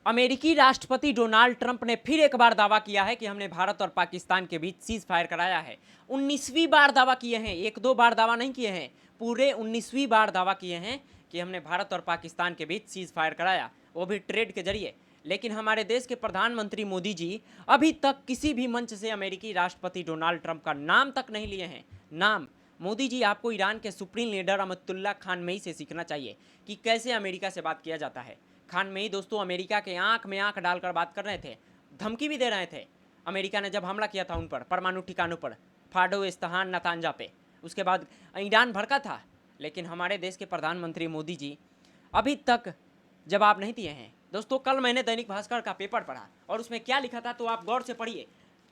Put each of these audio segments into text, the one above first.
अमेरिकी राष्ट्रपति Donald Trump ने फिर एक बार दावा किया है कि हमने भारत और पाकिस्तान के बीच सीज फायर कराया है। 19वीं बार दावा किए हैं, एक दो बार दावा नहीं किए हैं, पूरे 19वीं बार दावा किए हैं कि हमने भारत और पाकिस्तान के बीच सीज फायर कराया, वो भी ट्रेड के जरिए। लेकिन हमारे देश के प्रधानमंत्री मोदी जी अभी तक किसी भी मंच से अमेरिकी राष्ट्रपति डोनाल्ड ट्रंप का नाम तक नहीं लिए हैं। नाम मोदी जी, आपको ईरान के सुप्रीम लीडर अमतुल्ला खानमेई से सीखना चाहिए कि कैसे अमेरिका से बात किया जाता है। खानमेई दोस्तों अमेरिका के आंख में आंख डालकर बात कर रहे थे, धमकी भी दे रहे थे। अमेरिका ने जब हमला किया था उन पर, परमाणु ठिकानों पर, फाडो, इस्फहान, नतांजा पे, उसके बाद ईरान भड़का था। लेकिन हमारे देश के प्रधानमंत्री मोदी जी अभी तक जवाब नहीं दिए हैं। दोस्तों कल मैंने दैनिक भास्कर का पेपर पढ़ा और उसमें क्या लिखा था तो आप गौर से पढ़िए।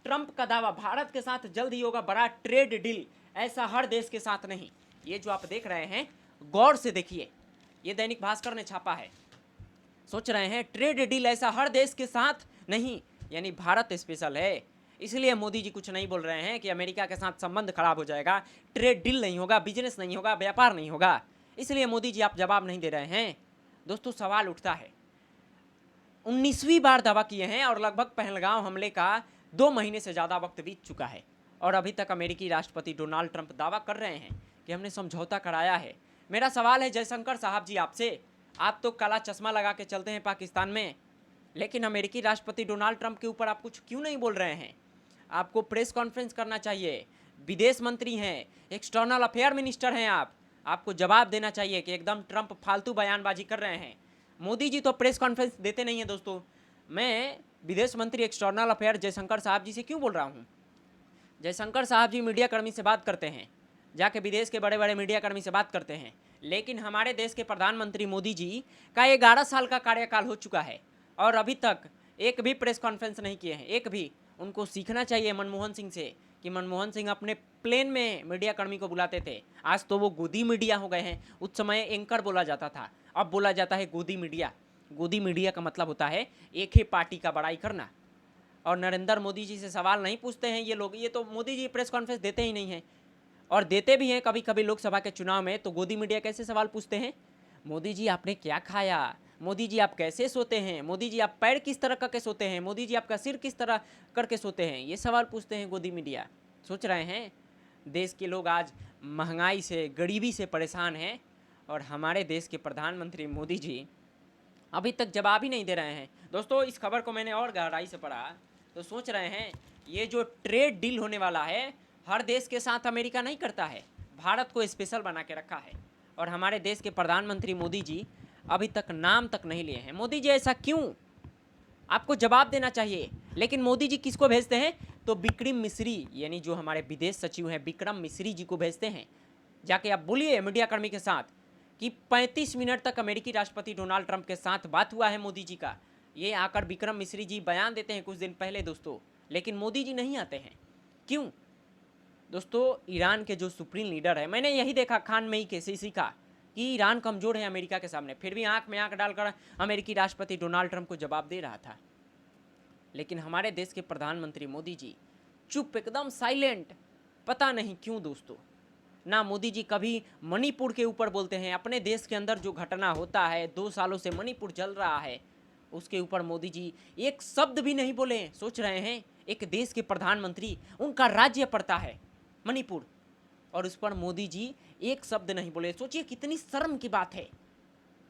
ट्रंप का दावा, भारत के साथ जल्द ही होगा बड़ा ट्रेड डील, ऐसा हर देश के साथ नहीं। ये जो आप देख रहे हैं गौर से देखिए, ये दैनिक भास्कर ने छापा है। सोच रहे हैं ट्रेड डील ऐसा हर देश के साथ नहीं, यानी भारत स्पेशल है। इसलिए मोदी जी कुछ नहीं बोल रहे हैं कि अमेरिका के साथ संबंध खराब हो जाएगा, ट्रेड डील नहीं होगा, बिजनेस नहीं होगा, व्यापार नहीं होगा। इसलिए मोदी जी आप जवाब नहीं दे रहे हैं। दोस्तों सवाल उठता है, 19वीं बार दावा किए हैं और लगभग पहलगाम हमले का 2 महीने से ज़्यादा वक्त बीत चुका है और अभी तक अमेरिकी राष्ट्रपति डोनाल्ड ट्रंप दावा कर रहे हैं कि हमने समझौता कराया है। मेरा सवाल है जयशंकर साहब जी आपसे, आप तो काला चश्मा लगा के चलते हैं पाकिस्तान में, लेकिन अमेरिकी राष्ट्रपति डोनाल्ड ट्रंप के ऊपर आप कुछ क्यों नहीं बोल रहे हैं? आपको प्रेस कॉन्फ्रेंस करना चाहिए। विदेश मंत्री हैं, एक्सटर्नल अफेयर मिनिस्टर हैं आपको जवाब देना चाहिए कि एकदम ट्रंप फालतू बयानबाजी कर रहे हैं। मोदी जी तो प्रेस कॉन्फ्रेंस देते नहीं हैं। दोस्तों मैं विदेश मंत्री एक्सटर्नल अफेयर जयशंकर साहब जी से क्यों बोल रहा हूँ? जयशंकर साहब जी मीडिया कर्मी से बात करते हैं, जाके विदेश के बड़े बड़े मीडिया कर्मी से बात करते हैं, लेकिन हमारे देश के प्रधानमंत्री मोदी जी का 11 साल का कार्यकाल हो चुका है और अभी तक एक भी प्रेस कॉन्फ्रेंस नहीं किए हैं, एक भी। उनको सीखना चाहिए मनमोहन सिंह से कि मनमोहन सिंह अपने प्लेन में मीडिया कर्मी को बुलाते थे, आज तो वो गोदी मीडिया हो गए हैं। उस समय एंकर बोला जाता था, अब बोला जाता है गोदी मीडिया। गोदी मीडिया का मतलब होता है एक ही पार्टी का बड़ाई करना। और नरेंद्र मोदी जी से सवाल नहीं पूछते हैं ये लोग, ये तो मोदी जी प्रेस कॉन्फ्रेंस देते ही नहीं हैं, और देते भी हैं कभी कभी लोकसभा के चुनाव में, तो गोदी मीडिया कैसे सवाल पूछते हैं? मोदी जी आपने क्या खाया, मोदी जी आप कैसे सोते हैं, मोदी जी आप पैर किस तरह करके सोते हैं, मोदी जी आपका सिर किस तरह करके सोते हैं, ये सवाल पूछते हैं गोदी मीडिया। सोच रहे हैं देश के लोग आज महंगाई से, गरीबी से परेशान हैं और हमारे देश के प्रधानमंत्री मोदी जी अभी तक जवाब ही नहीं दे रहे हैं। दोस्तों इस खबर को मैंने और गहराई से पढ़ा तो सोच रहे हैं ये जो ट्रेड डील होने वाला है हर देश के साथ अमेरिका नहीं करता है, भारत को स्पेशल बना के रखा है और हमारे देश के प्रधानमंत्री मोदी जी अभी तक नाम तक नहीं लिए हैं। मोदी जी ऐसा क्यों? आपको जवाब देना चाहिए। लेकिन मोदी जी किसको भेजते हैं तो विक्रम मिश्री, यानी जो हमारे विदेश सचिव हैं विक्रम मिश्री जी को भेजते हैं। जाके आप बोलिए मीडिया कर्मी के साथ कि 35 मिनट तक अमेरिकी राष्ट्रपति डोनाल्ड ट्रंप के साथ बात हुआ है मोदी जी का। ये आकर विक्रम मिश्री जी बयान देते हैं कुछ दिन पहले दोस्तों, लेकिन मोदी जी नहीं आते हैं। क्यों? दोस्तों ईरान के जो सुप्रीम लीडर है, मैंने यही देखा खानमेई के से सीखा कि ईरान कमज़ोर है अमेरिका के सामने, फिर भी आंख में आंख डालकर अमेरिकी राष्ट्रपति डोनाल्ड ट्रंप को जवाब दे रहा था। लेकिन हमारे देश के प्रधानमंत्री मोदी जी चुप, एकदम साइलेंट। पता नहीं क्यों दोस्तों। ना मोदी जी कभी मणिपुर के ऊपर बोलते हैं, अपने देश के अंदर जो घटना होता है, 2 सालों से मणिपुर जल रहा है, उसके ऊपर मोदी जी एक शब्द भी नहीं बोले। सोच रहे हैं एक देश के प्रधानमंत्री, उनका राज्य पड़ता है मणिपुर, और उस पर मोदी जी एक शब्द नहीं बोले। सोचिए कितनी शर्म की बात है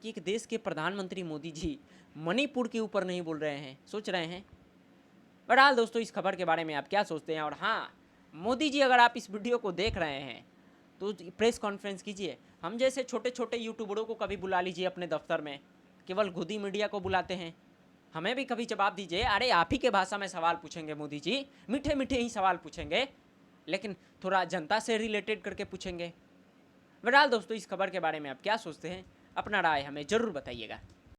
कि एक देश के प्रधानमंत्री मोदी जी मणिपुर के ऊपर नहीं बोल रहे हैं। सोच रहे हैं। बहरहाल दोस्तों इस खबर के बारे में आप क्या सोचते हैं? और हाँ, मोदी जी अगर आप इस वीडियो को देख रहे हैं तो प्रेस कॉन्फ्रेंस कीजिए। हम जैसे छोटे छोटे यूट्यूबरों को कभी बुला लीजिए अपने दफ्तर में, केवल गोदी मीडिया को बुलाते हैं। हमें भी कभी जवाब दीजिए। अरे आप ही के भाषा में सवाल पूछेंगे मोदी जी, मीठे मीठे ही सवाल पूछेंगे, लेकिन थोड़ा जनता से रिलेटेड करके पूछेंगे। बहरहाल दोस्तों इस खबर के बारे में आप क्या सोचते हैं? अपना राय हमें ज़रूर बताइएगा।